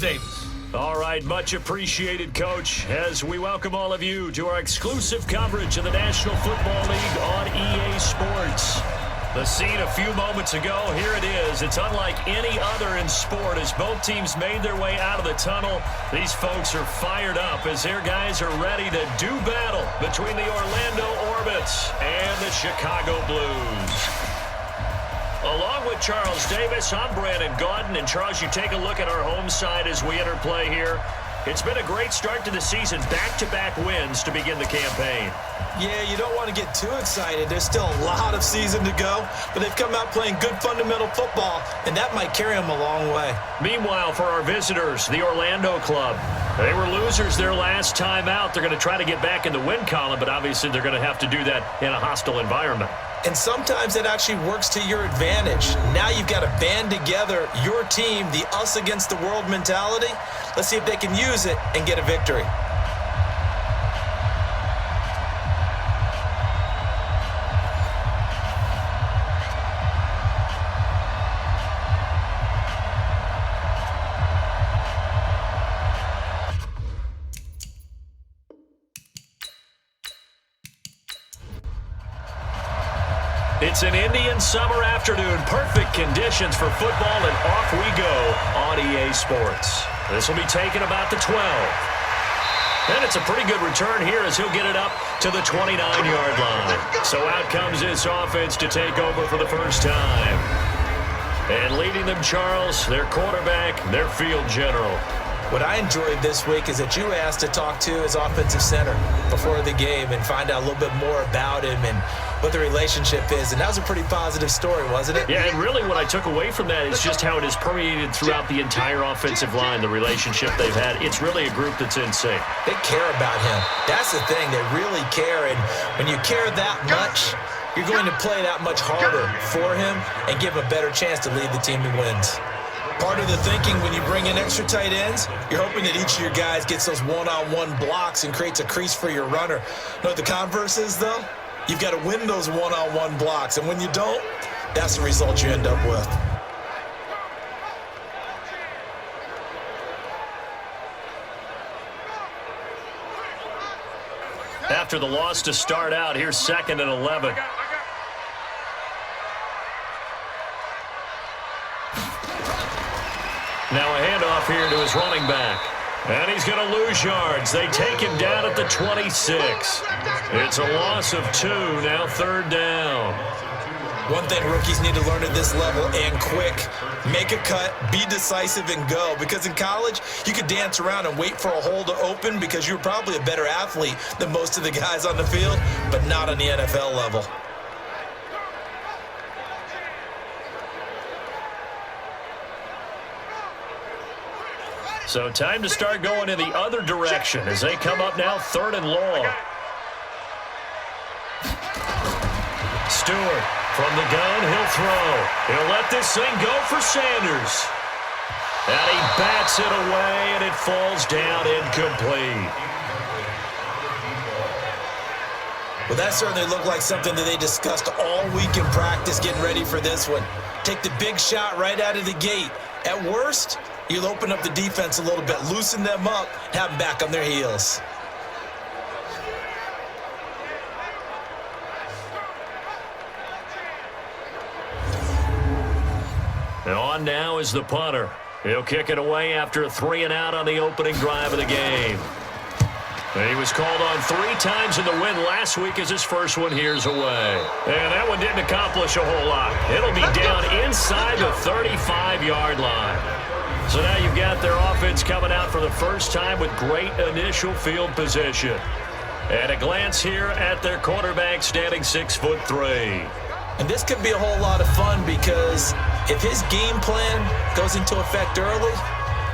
Davis. All right, much appreciated, Coach, as we welcome all of you to our exclusive coverage of the National Football League on EA Sports. The scene a few moments ago, here it is. It's unlike any other in sport as both teams made their way out of the tunnel. These folks are fired up as their guys are ready to do battle between the Orlando Orbits and the Chicago Blues. Along with Charles Davis, I'm Brandon Gaudin. And Charles, you take a look at our home side as we enter play here. It's been a great start to the season, back-to-back wins to begin the campaign. Yeah, you don't want to get too excited. There's still a lot of season to go, but they've come out playing good fundamental football, and that might carry them a long way. Meanwhile, for our visitors, the Orlando Club, they were losers their last time out. They're going to try to get back in the win column, but obviously they're going to have to do that in a hostile environment. And sometimes it actually works to your advantage. Now you've got to band together your team, the us against the world mentality. Let's see if they can use it and get a victory. It's an Indian summer afternoon. Perfect conditions for football, and off we go on EA Sports. This will be taken about the 12. And it's a pretty good return here as he'll get it up to the 29-yard line. So out comes this offense to take over for the first time. And leading them, Charles, their quarterback, their field general. What I enjoyed this week is that you were asked to talk to his offensive center before the game and find out a little bit more about him and what the relationship is. And that was a pretty positive story, wasn't it? Yeah, and really what I took away from that is just how it has permeated throughout the entire offensive line, the relationship they've had. It's really a group that's in sync. They care about him. That's the thing. They really care. And when you care that much, you're going to play that much harder for him and give him a better chance to lead the team to wins. Part of the thinking when you bring in extra tight ends, you're hoping that each of your guys gets those one-on-one blocks and creates a crease for your runner. You know what the converse is, though? You've got to win those one-on-one blocks, and when you don't, that's the result you end up with. After the loss to start out, here's 2nd and 11. Now a handoff here to his running back. And he's going to lose yards. They take him down at the 26. It's a loss of 2, now 3rd down. One thing rookies need to learn at this level, and quick, make a cut, be decisive, and go. Because in college, you could dance around and wait for a hole to open because you're probably a better athlete than most of the guys on the field, but not on the NFL level. So time to start going in the other direction as they come up now 3rd and long. Stewart from the gun, he'll throw. He'll let this thing go for Sanders. And he bats it away, and it falls down incomplete. Well, that certainly looked like something that they discussed all week in practice getting ready for this one. Take the big shot right out of the gate. At worst, you'll open up the defense a little bit, loosen them up, have them back on their heels. And on now is the punter. He'll kick it away after a 3-and-out on the opening drive of the game. And he was called on 3 times in the win last week as his first one here's away. And that one didn't accomplish a whole lot. It'll be down inside the 35-yard line. So now you've got their offense coming out for the first time with great initial field position. And a glance here at their quarterback standing 6'3". And this could be a whole lot of fun because if his game plan goes into effect early,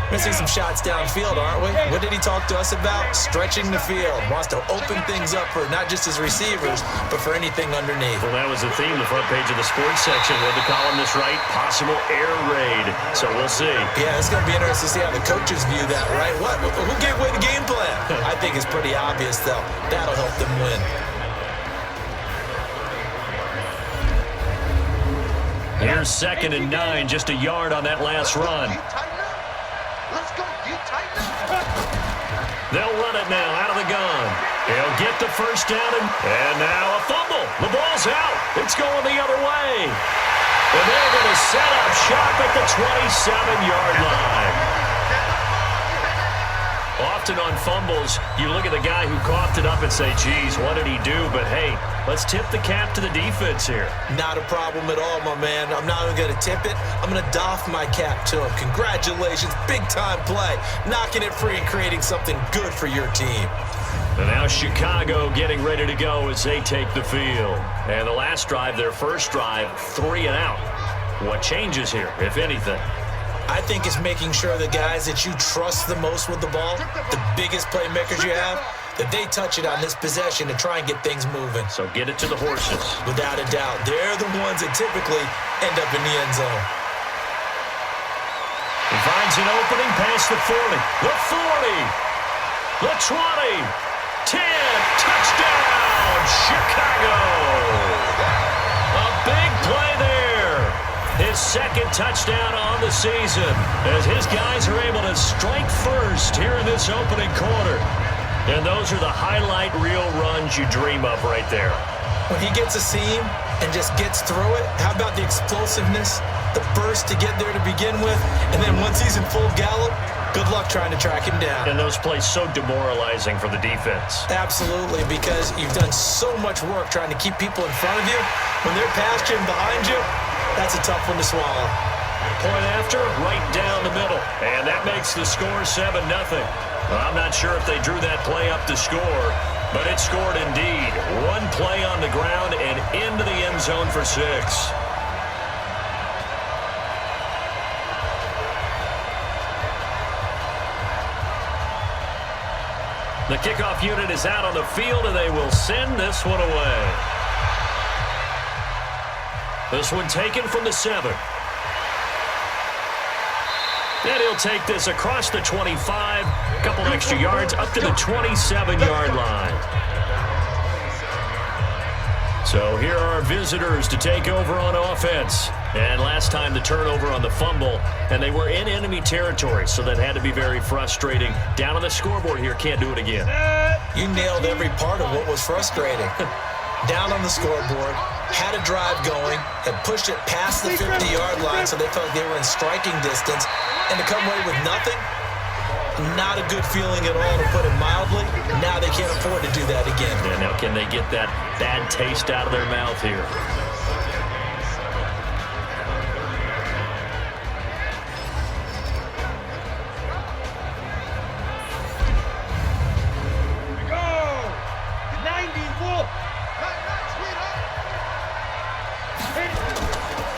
we're going to see some shots downfield, aren't we? What did he talk to us about? Stretching the field. Wants to open things up for not just his receivers, but for anything underneath. Well, that was the theme, the front page of the sports section. What the columnist write? Possible air raid. So we'll see. Yeah, it's going to be interesting to see how the coaches view that, right? Who gave away the game plan? I think it's pretty obvious, though. That'll help them win. Here's 2nd and 9, just a yard on that last run. Let's go. They'll run it now out of the gun. He'll get the first down, and now a fumble. The ball's out. It's going the other way. And they're going to set up shop at the 27-yard line. Often on fumbles, you look at the guy who coughed it up and say, geez, what did he do? But, hey, let's tip the cap to the defense here. Not a problem at all, my man. I'm not even going to tip it. I'm going to doff my cap to him. Congratulations. Big-time play. Knocking it free and creating something good for your team. And now Chicago getting ready to go as they take the field. And the last drive, their first drive, 3 and out. What changes here, if anything? I think it's making sure the guys that you trust the most with the ball, the biggest playmakers you have, that they touch it on this possession to try and get things moving. So get it to the horses. Without a doubt. They're the ones that typically end up in the end zone. He finds an opening past the 40. The 40. The 20. 10. Touchdown, Chicago. A big play there. His second touchdown on the season as his guys are able to strike first here in this opening quarter. And those are the highlight reel runs you dream of right there. When he gets a seam and just gets through it, how about the explosiveness, the burst to get there to begin with, and then once he's in full gallop, good luck trying to track him down. And those plays so demoralizing for the defense. Absolutely, because you've done so much work trying to keep people in front of you. When they're past you and behind you, that's a tough one to swallow. Point after, right down the middle. And that makes the score 7-0. Well, I'm not sure if they drew that play up to score, but it scored indeed. One play on the ground and into the end zone for 6. The kickoff unit is out on the field, and they will send this one away. This one taken from the 7. And he'll take this across the 25. A couple extra yards up to the 27-yard line. So here are our visitors to take over on offense. And last time the turnover on the fumble, and they were in enemy territory, so that had to be very frustrating. Down on the scoreboard here, can't do it again. You nailed every part of what was frustrating. Down on the scoreboard, had a drive going, had pushed it past the 50-yard line so they felt like they were in striking distance, and to come away with nothing, not a good feeling at all, to put it mildly. Now they can't afford to do that again. Yeah, now can they get that bad taste out of their mouth here?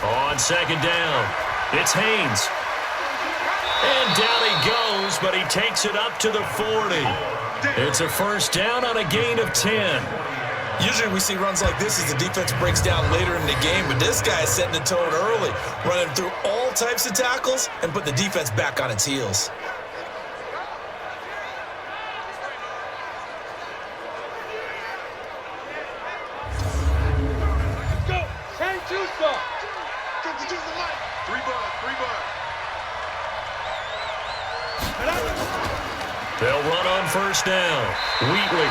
On second down, it's Haynes. And down he goes, but he takes it up to the 40. It's a first down on a gain of 10. Usually we see runs like this as the defense breaks down later in the game, but this guy is setting the tone early, running through all types of tackles and put the defense back on its heels. They'll run on first down. Wheatley,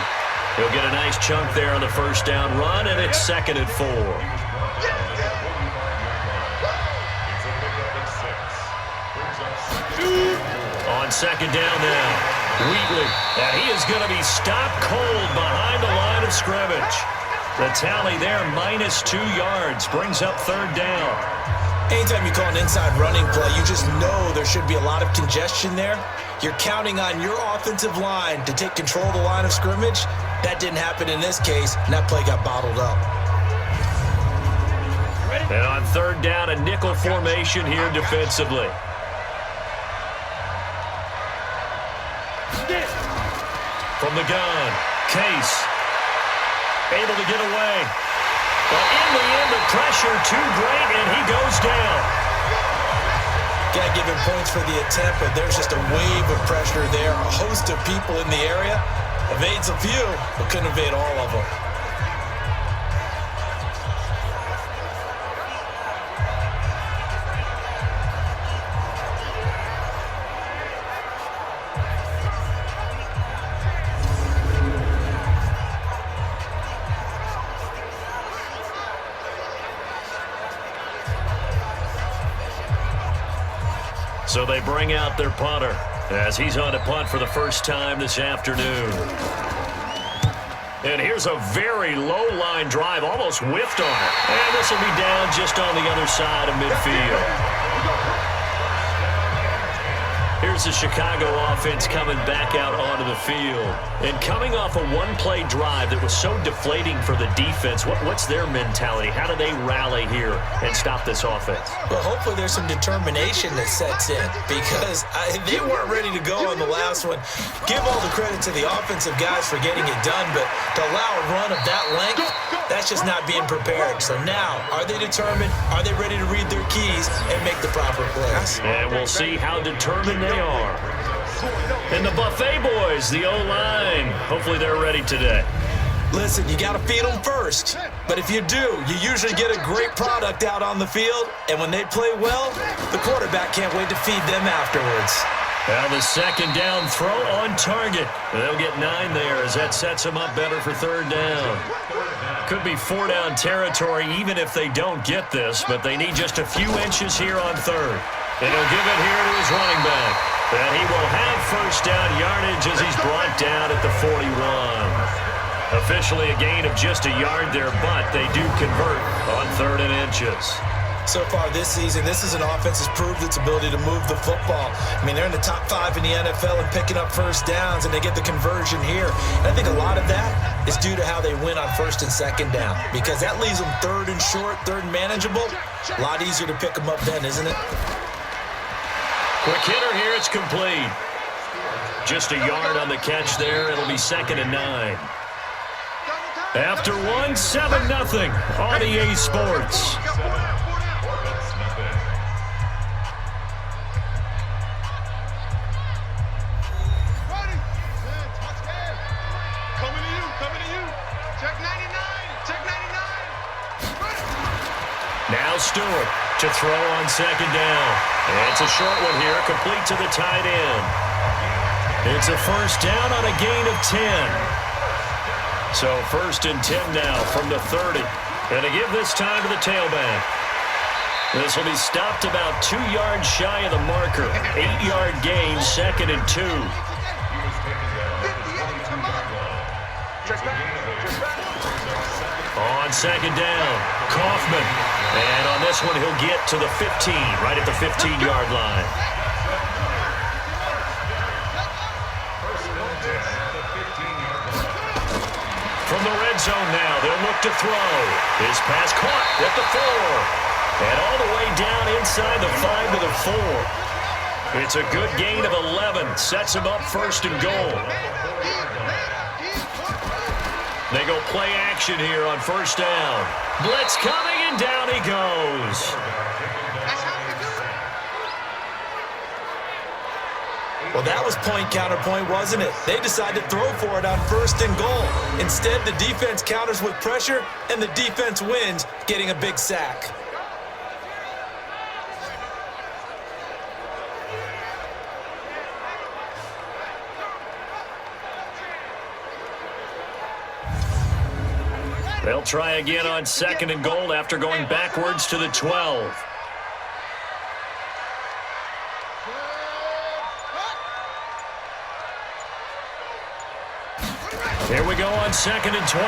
he'll get a nice chunk there on the first down run, and it's 2nd and 4. On second down now, Wheatley, and he is going to be stopped cold behind the line of scrimmage. The tally there, -2 yards, brings up 3rd down. Anytime you call an inside running play, you just know there should be a lot of congestion there. You're counting on your offensive line to take control of the line of scrimmage. That didn't happen in this case, and that play got bottled up. And on 3rd down, a nickel formation here defensively. From the gun, Case, able to get away. But in the end, the pressure too great, and he goes down. Got to give him points for the attempt, but there's just a wave of pressure there. A host of people in the area. Evades a few, but couldn't evade all of them. So they bring out their punter as he's on to punt for the first time this afternoon. And here's a very low-line drive, almost whiffed on it. And this will be down just on the other side of midfield. Here's the Chicago offense coming back out onto the field. And coming off a one-play drive that was so deflating for the defense, what's their mentality? How do they rally here and stop this offense? Well, hopefully there's some determination that sets in because they weren't ready to go on the last one. Give all the credit to the offensive guys for getting it done, but to allow a run of that length, that's just not being prepared. So now, are they determined? Are they ready to read their keys and make the proper plays? And we'll see how determined they are. And the Buffet boys, the O-line, hopefully they're ready today. Listen, you got to feed them first. But if you do, you usually get a great product out on the field. And when they play well, the quarterback can't wait to feed them afterwards. Now the second down throw on target. They'll get 9 there as that sets them up better for third down. Could be 4-down territory even if they don't get this, but they need just a few inches here on third. And he'll give it here to his running back. And he will have first down yardage as he's brought down at the 41. Officially a gain of just a yard there, but they do convert on 3rd and inches. So far this season, this is an offense that's proved its ability to move the football. I mean, they're in the top 5 in the NFL and picking up first downs, and they get the conversion here. And I think a lot of that is due to how they win on 1st and 2nd down, because that leaves them 3rd and short, 3rd and manageable. A lot easier to pick them up then, isn't it? Quick hitter here, it's complete. Just a yard on the catch there. It'll be 2nd and 9. After 1, 7-0 on EA Sports. Now Stewart to throw on 2nd down. And it's a short one here, complete to the tight end. It's a first down on a gain of 10. So 1st and 10 now from the 30. And to give this time to the tailback. This will be stopped about 2 yards shy of the marker. 8-yard gain, 2nd and 2. On 2nd down, Kaufman. And on this one, he'll get to the 15, right at the 15-yard line. From the red zone now, they'll look to throw. His pass caught at the 4. And all the way down inside the 5 to the 4. It's a good gain of 11. Sets him up 1st and goal. They go play action here on 1st down. Blitz coming, and down he goes. Well, that was point counterpoint, wasn't it? They decided to throw for it on 1st and goal. Instead, the defense counters with pressure, and the defense wins, getting a big sack. They'll try again on 2nd and goal after going backwards to the 12. Here we go on 2nd and 12.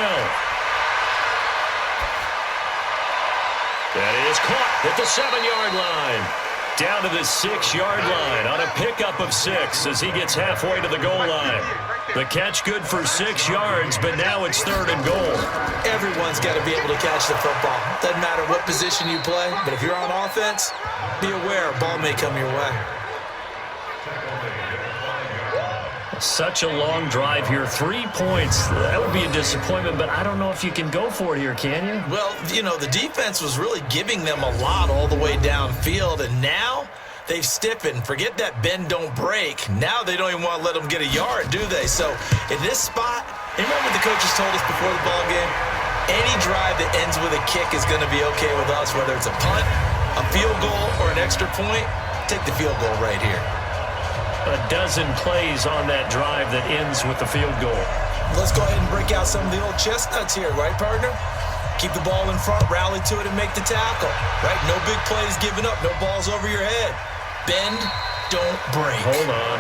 That is caught at the 7-yard line. Down to the 6-yard line on a pickup of 6 as he gets halfway to the goal line. The catch good for 6 yards, but now it's 3rd and goal. Everyone's got to be able to catch the football. Doesn't matter what position you play, but if you're on offense, be aware a ball may come your way. Such a long drive here. 3 points. That would be a disappointment, but I don't know if you can go for it here, can you? Well, you know, the defense was really giving them a lot all the way downfield, and now they've stiffened. Forget that bend, don't break. Now they don't even want to let them get a yard, do they? So in this spot, remember the coaches told us before the ball game, any drive that ends with a kick is going to be okay with us, whether it's a punt, a field goal, or an extra point. Take the field goal right here. A dozen plays on that drive that ends with the field goal. Let's go ahead and break out some of the old chestnuts here, right, partner? Keep the ball in front, rally to it, and make the tackle, right? No big plays given up, no balls over your head. Bend, don't break. Hold on.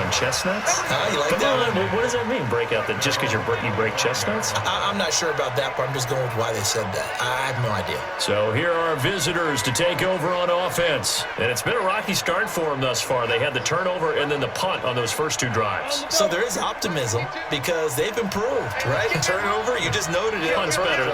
Chestnuts? You like Come that on, one? what does that mean? Break out that just because you break chestnuts? I'm not sure about that part. I'm just going with why they said that. I have no idea. So here are our visitors to take over on offense. And it's been a rocky start for them thus far. They had the turnover and then the punt on those first two drives. So there is optimism because they've improved, right? Turnover, you just noted it. Punt's better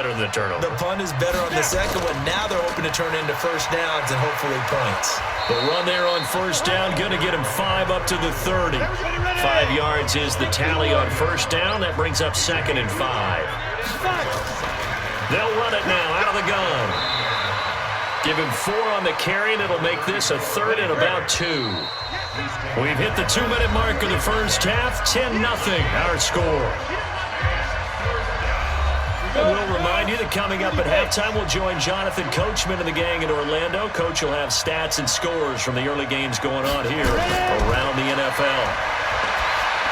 than the turnover. The punt is better on the second one. Now they're hoping to turn into first downs and hopefully points. The run there on first down, going to get him 5 up to the 30. 5 yards is the tally on first down. That brings up 2nd and 5. They'll run it now out of the gun. Give him 4 on the carry, and it'll make this a 3rd and about 2. We've hit the 2-minute mark of the first half. 10-0 our score. And we'll remind you that coming up at halftime, we'll join Jonathan Coachman and the gang in Orlando. Coach will have stats and scores from the early games going on here around the NFL.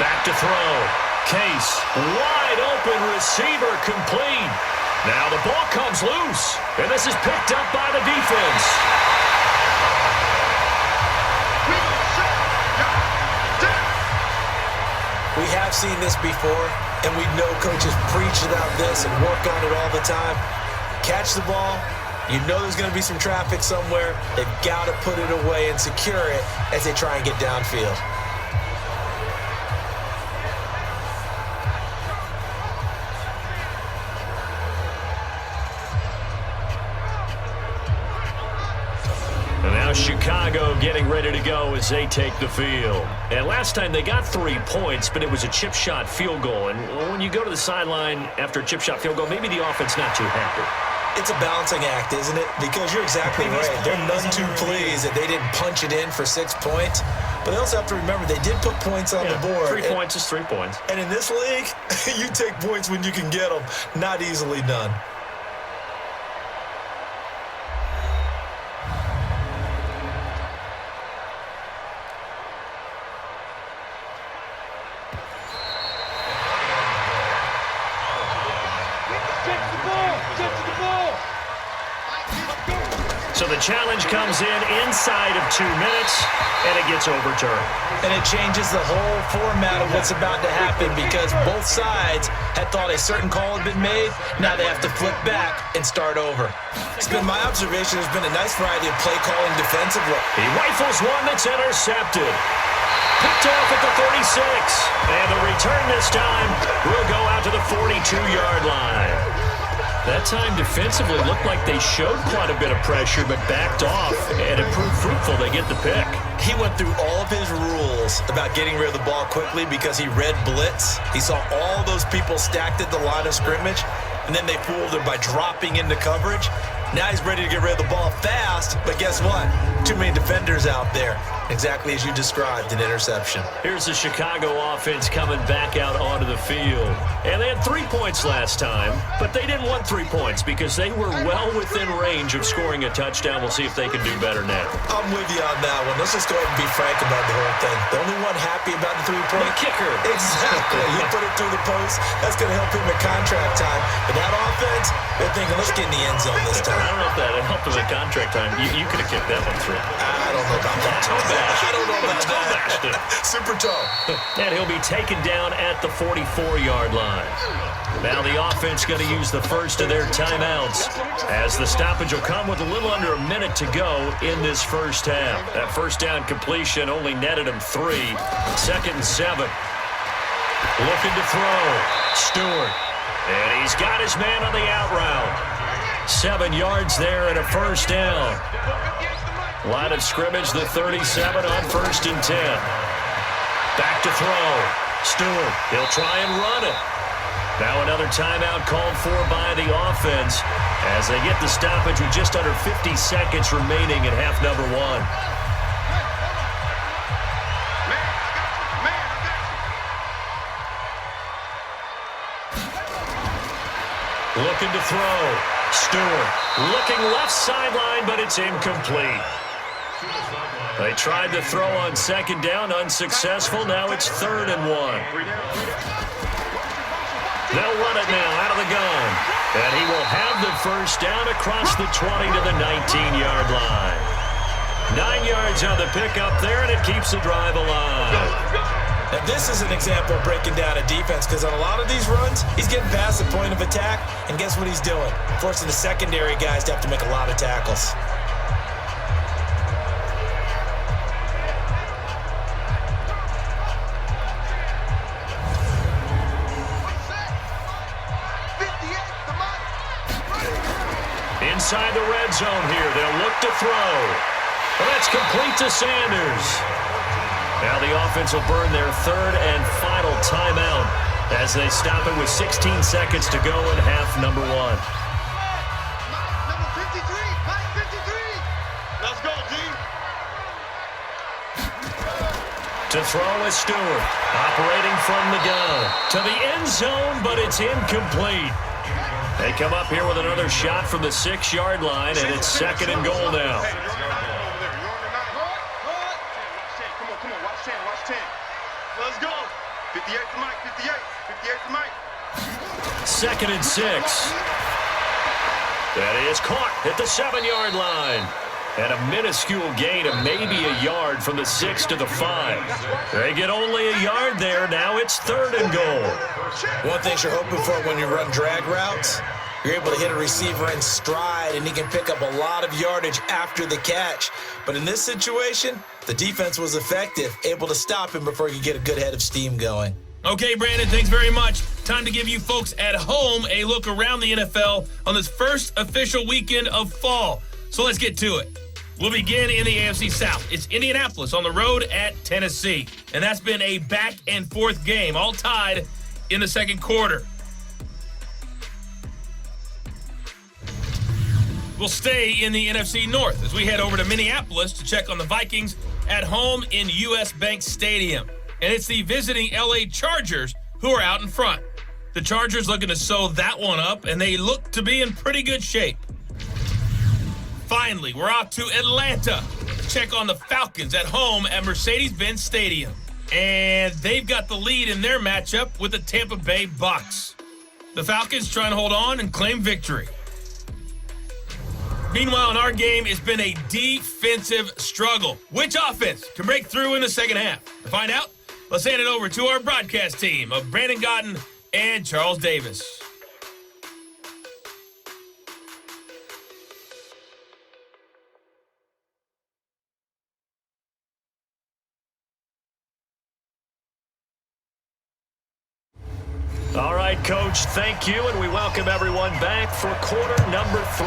Back to throw. Case, wide open receiver, complete. Now the ball comes loose, and this is picked up by the defense. We have seen this before, and we know coaches preach about this and work on it all the time. Catch the ball. You know there's going to be some traffic somewhere. They've got to put it away and secure it as they try and get downfield. Chicago getting ready to go as they take the field. And last time they got 3 points, but it was a chip shot field goal. And when you go to the sideline after a chip shot field goal, maybe the offense not too happy. It's a balancing act, isn't it? Because you're exactly right. They're none too pleased that they didn't punch it in for 6 points. But they also have to remember they did put points on the board. 3 points is 3 points. And in this league, you take points when you can get them. Not easily done. So the challenge comes in inside of 2 minutes, and it gets overturned. And it changes the whole format of what's about to happen because both sides had thought a certain call had been made. Now they have to flip back and start over. It's been my observation. There's been a nice variety of play calling defensively. He rifles one that's intercepted. Picked off at the 36. And the return this time will go out to the 42-yard line. That time defensively looked like they showed quite a bit of pressure but backed off, and it proved fruitful. They get the pick. He went through all of his rules about getting rid of the ball quickly because he read blitz. He saw all those people stacked at the line of scrimmage, and then they fooled him by dropping into coverage. Now he's ready to get rid of the ball fast, but guess what? Too many defenders out there. Exactly as you described, an interception. Here's the Chicago offense coming back out onto the field. And they had 3 points last time, but they didn't want 3 points because they were well within range of scoring a touchdown. We'll see if they can do better now. I'm with you on that one. Let's just go ahead and be frank about the whole thing. The only one happy about the 3-point kicker. Exactly. He put it through the post. That's going to help him at contract time. But that offense, they're thinking, let's get in the end zone this time. I don't know if that helped him at contract time. You could have kicked that one through. I don't know about that. I don't know about that. Super toe. And he'll be taken down at the 44-yard line. Now the offense going to use the first of their timeouts as the stoppage will come with a little under a minute to go in this first half. That first down completion only netted him 3. 2nd and 7. Looking to throw. Stewart. And he's got his man on the out route. 7 yards there and a first down. Line of scrimmage, the 37 on 1st and 10. Back to throw. Stewart, he'll try and run it. Now another timeout called for by the offense as they get the stoppage with just under 50 seconds remaining in half number 1. Looking to throw. Stewart looking left sideline, but it's incomplete. They tried to throw on 2nd down, unsuccessful. Now it's 3rd and 1. They'll run it now out of the gun. And he will have the first down across the 20 to the 19-yard line. 9 yards on the pickup there, and it keeps the drive alive. Now, this is an example of breaking down a defense, because on a lot of these runs, he's getting past the point of attack, and guess what he's doing? Forcing the secondary guys to have to make a lot of tackles. Inside the red zone here, they'll look to throw. Well, that's complete to Sanders. Now the offense will burn their third and final timeout as they stop it with 16 seconds to go in half number one. Number 53, Mike 53. Let's go, D. To throw is Stewart, operating from the gun. To the end zone, but it's incomplete. They come up here with another shot from the 6-yard line, and it's second and goal now. Let's go. 58 to Mike, 58. 58 to Mike. Second and 6. That is caught at the 7-yard line. And a minuscule gain of maybe a yard from the 6 to the 5. They get only a yard there. Now it's third and goal. One thing you're hoping for when you run drag routes, you're able to hit a receiver in stride, and he can pick up a lot of yardage after the catch. But in this situation, the defense was effective, able to stop him before he could get a good head of steam going. Okay, Brandon, thanks very much. Time to give you folks at home a look around the NFL on this first official weekend of fall. So let's get to it. We'll begin in the AFC South. It's Indianapolis on the road at Tennessee. And that's been a back-and-forth game, all tied in the second quarter. We'll stay in the NFC North as we head over to Minneapolis to check on the Vikings at home in U.S. Bank Stadium. And it's the visiting L.A. Chargers who are out in front. The Chargers looking to sew that one up, and they look to be in pretty good shape. Finally, we're off to Atlanta to check on the Falcons at home at Mercedes-Benz Stadium. And they've got the lead in their matchup with the Tampa Bay Bucs. The Falcons trying to hold on and claim victory. Meanwhile, in our game, it's been a defensive struggle. Which offense can break through in the second half? To find out, let's hand it over to our broadcast team of Brandon Gaudin and Charles Davis. All right, Coach, thank you, and we welcome everyone back for quarter number 3.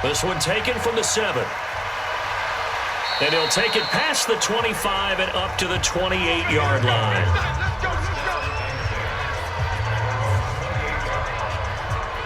This one taken from the 7. And he'll take it past the 25 and up to the 28-yard line.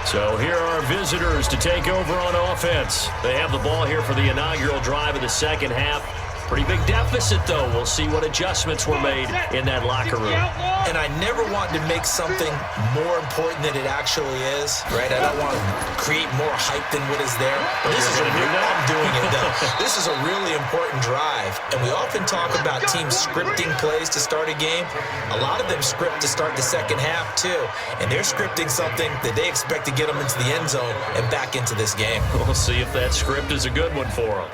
So here are our visitors to take over on offense. They have the ball here for the inaugural drive of the second half. Pretty big deficit, though. We'll see what adjustments were made in that locker room. And I never want to make something more important than it actually is, right? I don't want to create more hype than what is there. But this is I'm doing it, though. This is a really important drive. And we often talk about teams scripting plays to start a game. A lot of them script to start the second half, too. And they're scripting something that they expect to get them into the end zone and back into this game. We'll see if that script is a good one for them.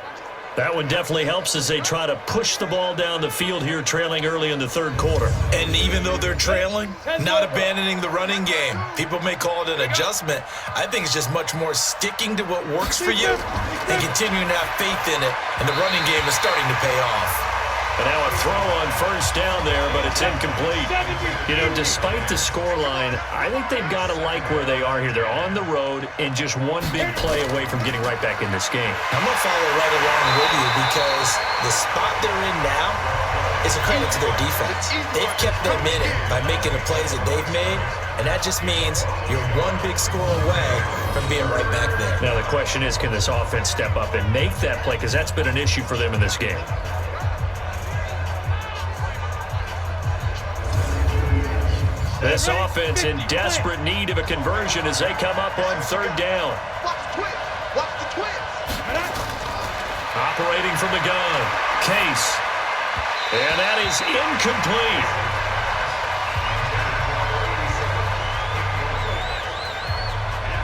That one definitely helps as they try to push the ball down the field here, trailing early in the third quarter. And even though they're trailing, not abandoning the running game. People may call it an adjustment. I think it's just much more sticking to what works for you and continuing to have faith in it. And the running game is starting to pay off. And now a throw on first down there, but it's incomplete. You know, despite the scoreline, I think they've got to like where they are here. They're on the road and just one big play away from getting right back in this game. I'm going to follow right along with you because the spot they're in now is a credit to their defense. They've kept them in it by making the plays that they've made, and that just means you're one big score away from being right back there. Now the question is, can this offense step up and make that play? Because that's been an issue for them in this game. This offense in desperate need of a conversion as they come up on third down. Watch the twins. Operating from the gun, Case. And that is incomplete.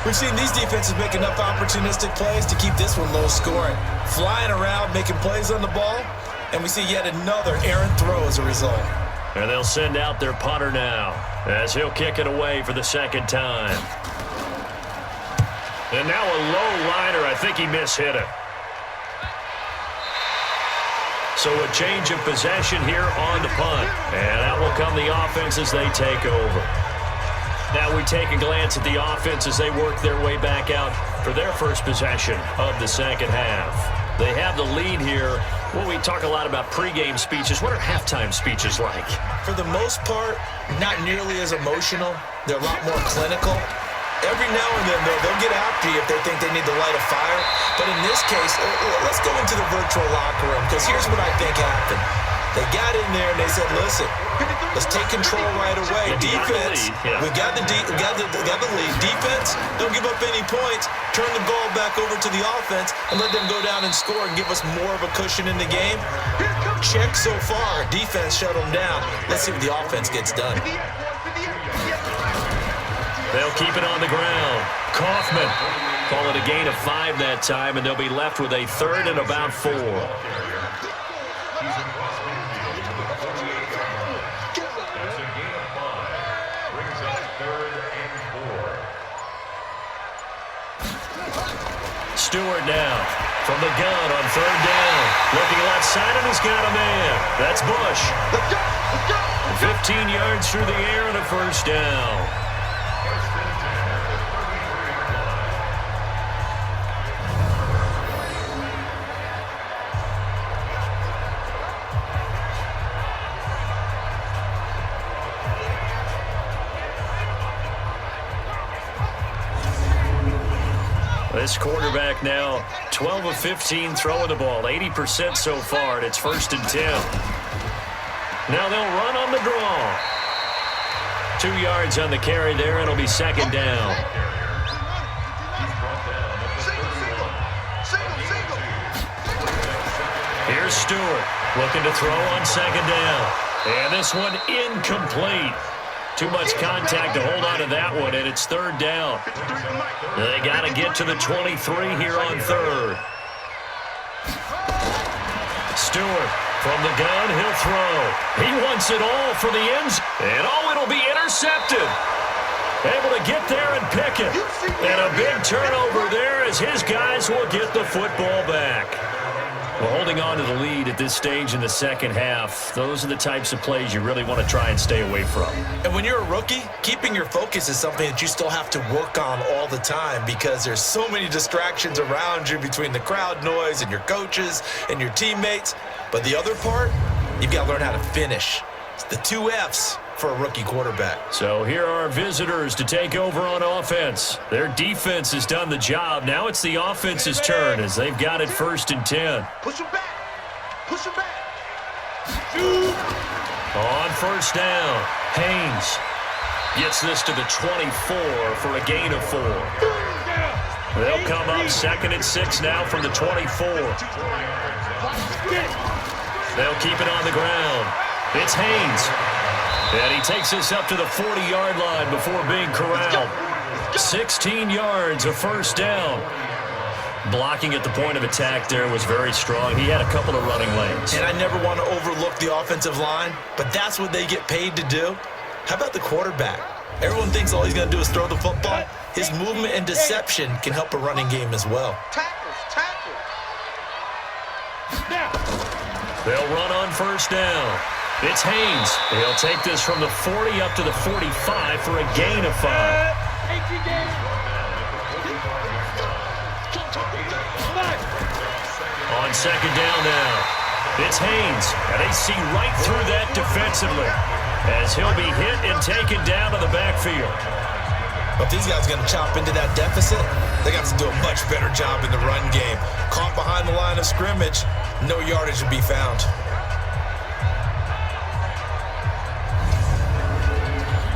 We've seen these defenses make enough opportunistic plays to keep this one low scoring. Flying around, making plays on the ball, and we see yet another errant throw as a result. And they'll send out their punter now as he'll kick it away for the second time. And now a low liner. I think he mishit it. So a change of possession here on the punt. And out will come the offense as they take over. Now we take a glance at the offense as they work their way back out for their first possession of the second half. They have the lead here. Well, we talk a lot about pregame speeches. What are halftime speeches like? For the most part, not nearly as emotional. They're a lot more clinical. Every now and then, though, they'll get after you if they think they need to light a fire. But in this case, let's go into the virtual locker room, because here's what I think happened. They got in there and they said, listen, let's take control right away. Defense, we got the lead. Defense, don't give up any points. Turn the ball back over to the offense and let them go down and score and give us more of a cushion in the game. Check so far. Defense shut them down. Let's see what the offense gets done. They'll keep it on the ground. Kaufman call it a gain of 5 that time, and they'll be left with a third and about 4. Stewart now from the gun on third down. Looking left side and has got a man. That's Bush. 15 yards through the air and a first down. This quarterback now 12 of 15 throwing the ball, 80% so far, and it's 1st and 10. Now they'll run on the draw. 2 yards on the carry there, and it'll be second down. Here's Stewart looking to throw on second down. And this one incomplete. Too much contact to hold on to that one, and it's third down. They got to get to the 23 here on third. Stewart from the gun, he'll throw. He wants it all for the end zone, and it'll be intercepted. Able to get there and pick it. And a big turnover there as his guys will get the football back. Well, holding on to the lead at this stage in the second half, those are the types of plays you really want to try and stay away from. And when you're a rookie, keeping your focus is something that you still have to work on all the time, because there's so many distractions around you between the crowd noise and your coaches and your teammates. But the other part, you've got to learn how to finish. It's the 2 F's for a rookie quarterback. So here are our visitors to take over on offense. Their defense has done the job. Now it's the offense's turn as they've got it 1st and 10. Push him back. Push him back. On first down, Haynes gets this to the 24 for a gain of 4. They'll come up 2nd and 6 now from the 24. They'll keep it on the ground. It's Haynes. And he takes this up to the 40-yard line before being corralled. 16 yards, a first down. Blocking at the point of attack there was very strong. He had a couple of running lanes. And I never want to overlook the offensive line, but that's what they get paid to do. How about the quarterback? Everyone thinks all he's going to do is throw the football. His movement and deception can help a running game as well. Tackles. They'll run on first down. It's Haynes. He'll take this from the 40 up to the 45 for a gain of 5. On second down now, it's Haynes. And they see right through that defensively as he'll be hit and taken down to the backfield. But these guys are going to chop into that deficit. They got to do a much better job in the run game. Caught behind the line of scrimmage, no yardage to be found.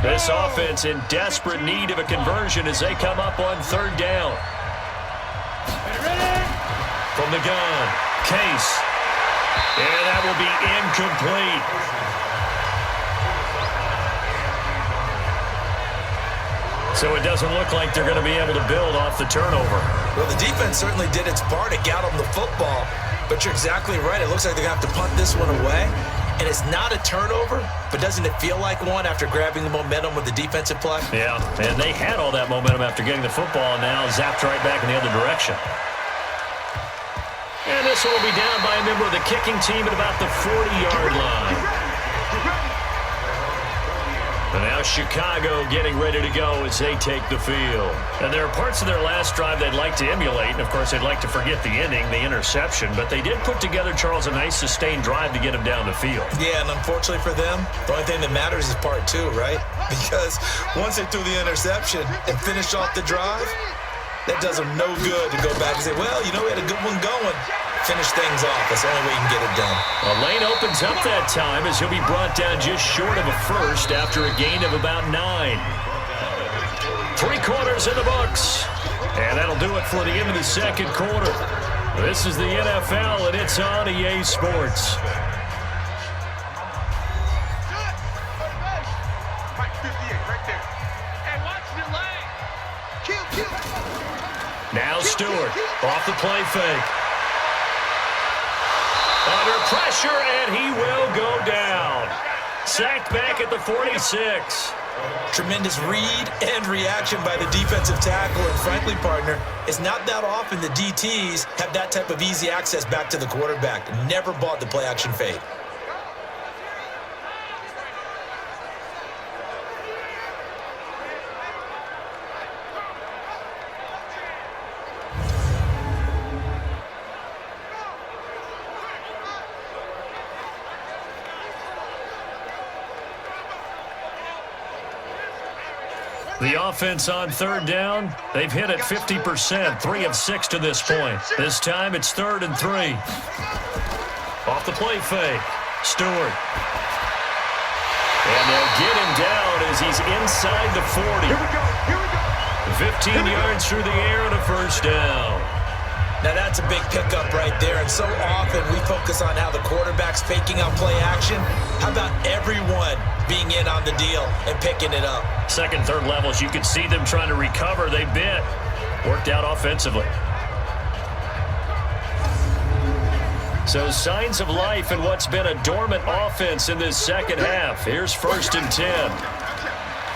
This offense in desperate need of a conversion as they come up on third down. From the gun, Case. And that will be incomplete. So it doesn't look like they're going to be able to build off the turnover. Well, the defense certainly did its part to get them the football, but you're exactly right. It looks like they're going to have to punt this one away, and it's not a turnover, but doesn't it feel like one after grabbing the momentum with the defensive play? Yeah, and they had all that momentum after getting the football, and now zapped right back in the other direction. And this will be down by a member of the kicking team at about the 40-yard line. And now Chicago getting ready to go as they take the field. And there are parts of their last drive they'd like to emulate. And, of course, they'd like to forget the ending, the interception. But they did put together, Charles, a nice sustained drive to get them down the field. Yeah, and unfortunately for them, the only thing that matters is part two, right? Because once they threw the interception and finished off the drive, that does them no good to go back and say, well, you know, we had a good one going. Finish things off. That's the only way you can get it done. Well, Lane opens up that time as he'll be brought down just short of a first after a gain of about 9. 3 quarters in the books. And that'll do it for the end of the second quarter. This is the NFL, and it's on EA Sports. Now Stewart off the play fake. Under pressure, and he will go down. Sacked back at the 46. Tremendous read and reaction by the defensive tackle, and frankly, partner, it's not that often the DTs have that type of easy access back to the quarterback. Never bought the play-action fake. The offense on third down, they've hit it 50%, 3 of 6 to this point. This time it's 3rd and 3. Off the play fake, Stewart. And they'll get him down as he's inside the 40. Here we go. 15 yards through the air and a first down. Now that's a big pickup right there, and so often we focus on how the quarterback's faking out play action. How about everyone being in on the deal and picking it up? Second, third levels, you could see them trying to recover. They bit. Worked out offensively. So signs of life in what's been a dormant offense in this second half. Here's 1st and 10.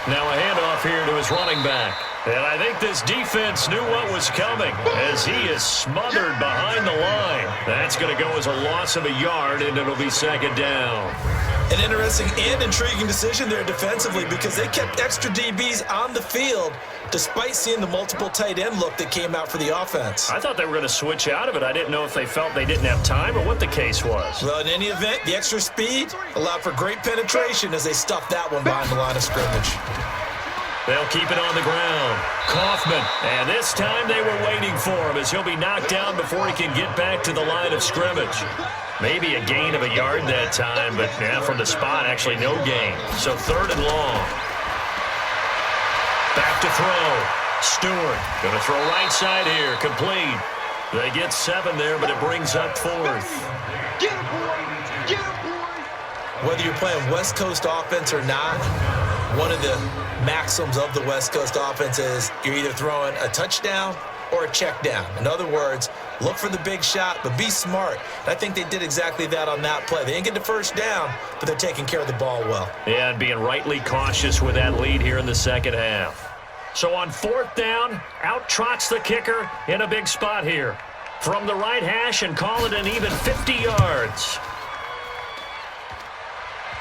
Now a handoff here to his running back. And I think this defense knew what was coming as he is smothered behind the line. That's going to go as a loss of a yard, and it'll be 2nd down. An interesting and intriguing decision there defensively because they kept extra DBs on the field despite seeing the multiple tight end look that came out for the offense. I thought they were going to switch out of it. I didn't know if they felt they didn't have time or what the case was. Well, in any event, the extra speed allowed for great penetration as they stuffed that one behind the line of scrimmage. They'll keep it on the ground. Kaufman, and this time they were waiting for him as he'll be knocked down before he can get back to the line of scrimmage. Maybe a gain of a yard that time, but yeah, from the spot, actually no gain. So 3rd and long. Back to throw. Stewart going to throw right side here, complete. They get 7 there, but it brings up 4th. Get him, boy. Get him, boy. Whether you're playing West Coast offense or not, one of the maxims of the West Coast offense is you're either throwing a touchdown or a check down. In other words, look for the big shot, but be smart. And I think they did exactly that on that play. They didn't get the first down, but they're taking care of the ball well. Yeah, and being rightly cautious with that lead here in the second half. So on 4th down, out trots the kicker in a big spot here. From the right hash and call it an even 50 yards.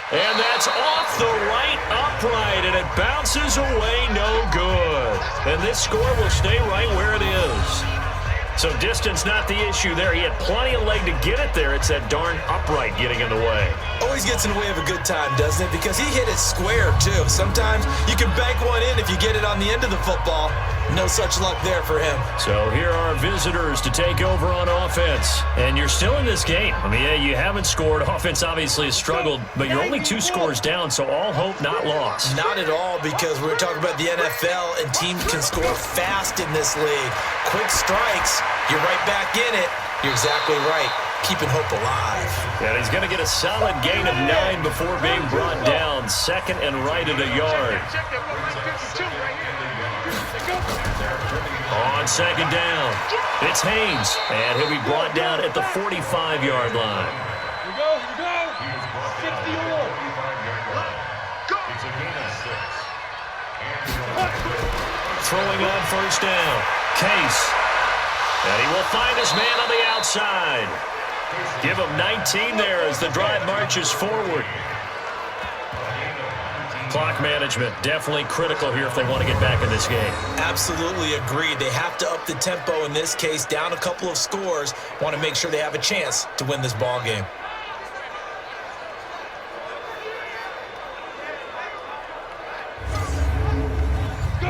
And that's off the right upright, and it bounces away no good. And this score will stay right where it is. So distance not the issue there. He had plenty of leg to get it there. It's that darn upright getting in the way. Always gets in the way of a good time, doesn't it? Because he hit it square, too. Sometimes you can bank one in if you get it on the end of the football. No such luck there for him. So here are visitors to take over on offense. And you're still in this game. I mean, yeah, you haven't scored. Offense obviously has struggled, but you're only 2 scores down, so all hope not lost. Not at all, because we're talking about the NFL, and teams can score fast in this league. Quick strikes, you're right back in it. You're exactly right. Keeping hope alive. And he's going to get a solid gain of 9 before being brought down. 2nd and right at a yard. Check that 152 right here. On second down, it's Haynes, and he'll be brought down at the 45-yard line. Here we go. 60 all. Throwing on first down, Case. And he will find his man on the outside. Give him 19 there as the drive marches forward. Clock management definitely critical here if they want to get back in this game. Absolutely agreed. They have to up the tempo in this case, down a couple of scores. Want to make sure they have a chance to win this ball game.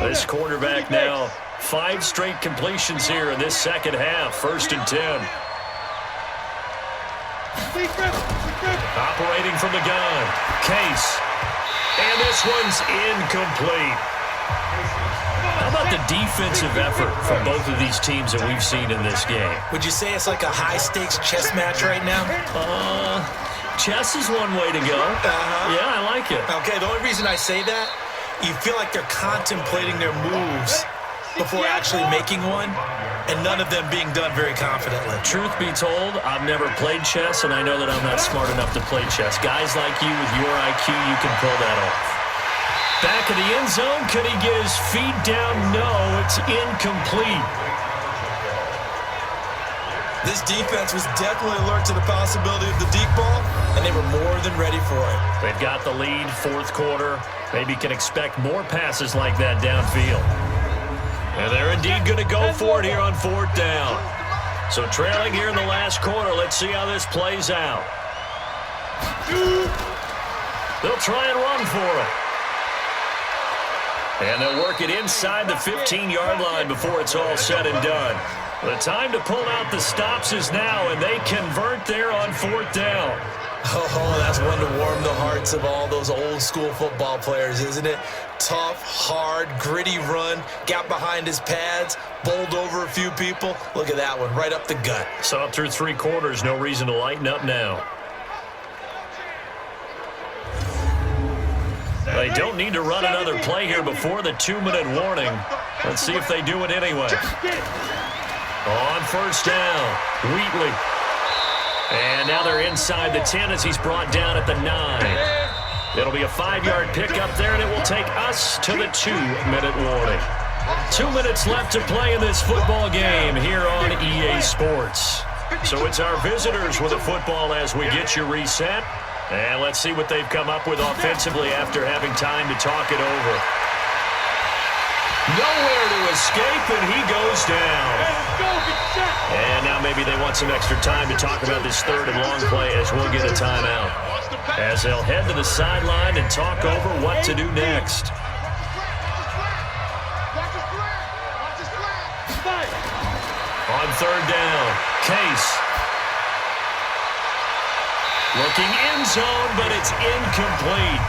This quarterback now 5 straight completions here in this second half. 1st and 10. Operating from the gun, Case. And this one's incomplete. How about the defensive effort from both of these teams that we've seen in this game? Would you say it's like a high-stakes chess match right now? Chess is one way to go. Yeah, I like it. Okay, the only reason I say that, you feel like they're contemplating their moves before actually making one, and none of them being done very confidently. Truth be told, I've never played chess, and I know that I'm not smart enough to play chess. Guys like you with your IQ, you can pull that off. Back of the end zone, could he get his feet down? No, it's incomplete. This defense was definitely alert to the possibility of the deep ball, and they were more than ready for it. They've got the lead, 4th quarter. Maybe can expect more passes like that downfield. And they're indeed going to go for it here on 4th down. So trailing here in the last quarter, let's see how this plays out. They'll try and run for it. And they'll work it inside the 15-yard line before it's all said and done. The time to pull out the stops is now, and they convert there on 4th down. Oh, that's one to warm the hearts of all those old-school football players, isn't it? Tough, hard, gritty run, got behind his pads, bowled over a few people. Look at that one, right up the gut. So up through 3 quarters, no reason to lighten up now. They don't need to run another play here before the 2-minute warning. Let's see if they do it anyway. On first down, Wheatley. And now they're inside the 10 as he's brought down at the 9. It'll be a 5-yard pickup there, and it will take us to the 2-minute warning. 2 minutes left to play in this football game here on EA Sports. So it's our visitors with the football as we get you reset. And let's see what they've come up with offensively after having time to talk it over. Nowhere to escape, and he goes down. And now maybe they want some extra time to talk about this 3rd and long play as we'll get a timeout. As they'll head to the sideline and talk over what to do next. On 3rd down, Case. Looking end zone, but it's incomplete.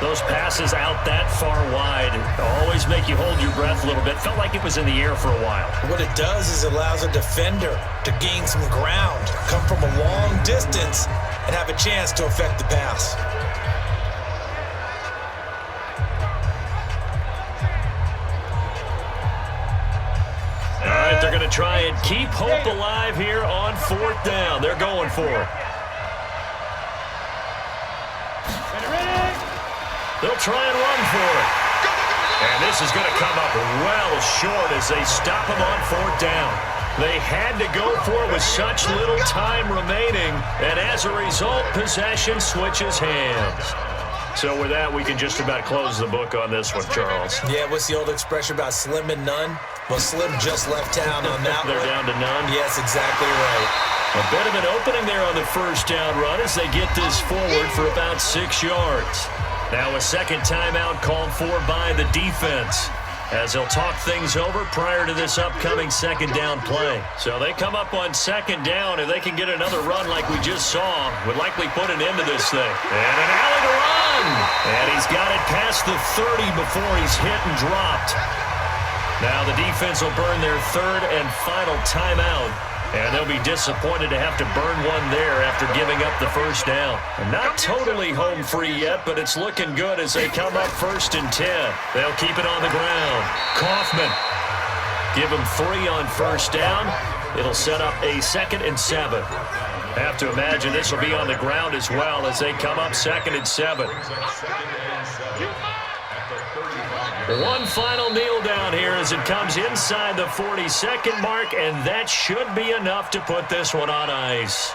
Those passes out that far wide always make you hold your breath a little bit. Felt like it was in the air for a while. What it does is it allows a defender to gain some ground, come from a long distance, and have a chance to affect the pass. All right, they're going to try and keep hope alive here on 4th down. They're going for it. They'll try and run for it. And this is going to come up well short as they stop him on 4th down. They had to go for it with such little time remaining, and as a result, possession switches hands. So with that, we can just about close the book on this one, Charles. Yeah, what's the old expression about slim and none? Well, Slim just left town on that They're down to none? Yes, exactly right. A bit of an opening there on the 1st down run as they get this forward for about 6 yards. Now a second timeout called for by the defense as they'll talk things over prior to this upcoming 2nd down play. So they come up on 2nd down, and they can get another run like we just saw. Would likely put an end to this thing. And an alley to run! And he's got it past the 30 before he's hit and dropped. Now the defense will burn their 3rd and final timeout And they'll be disappointed to have to burn one there after giving up the first down. Not totally home free yet, but it's looking good as they come up 1st and 10. They'll keep it on the ground. Kaufman. Give him 3 on 1st down. It'll set up a 2nd and 7. Have to imagine this will be on the ground as well as they come up 2nd and 7. One final kneel down here as it comes inside the 40-second mark, and that should be enough to put this one on ice.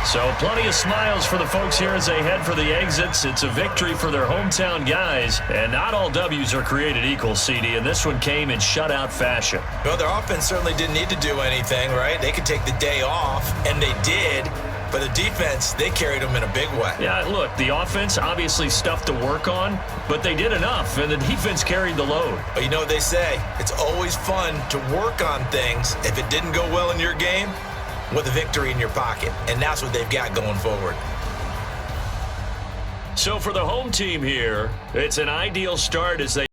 So plenty of smiles for the folks here as they head for the exits. It's a victory for their hometown guys, and not all W's are created equal, CD, and this one came in shutout fashion. Well, their offense certainly didn't need to do anything, right? They could take the day off, and they did. But the defense, they carried them in a big way. Yeah, look, the offense, obviously stuff to work on, but they did enough, and the defense carried the load. But you know what they say? It's always fun to work on things if it didn't go well in your game with a victory in your pocket, and that's what they've got going forward. So for the home team here, it's an ideal start as they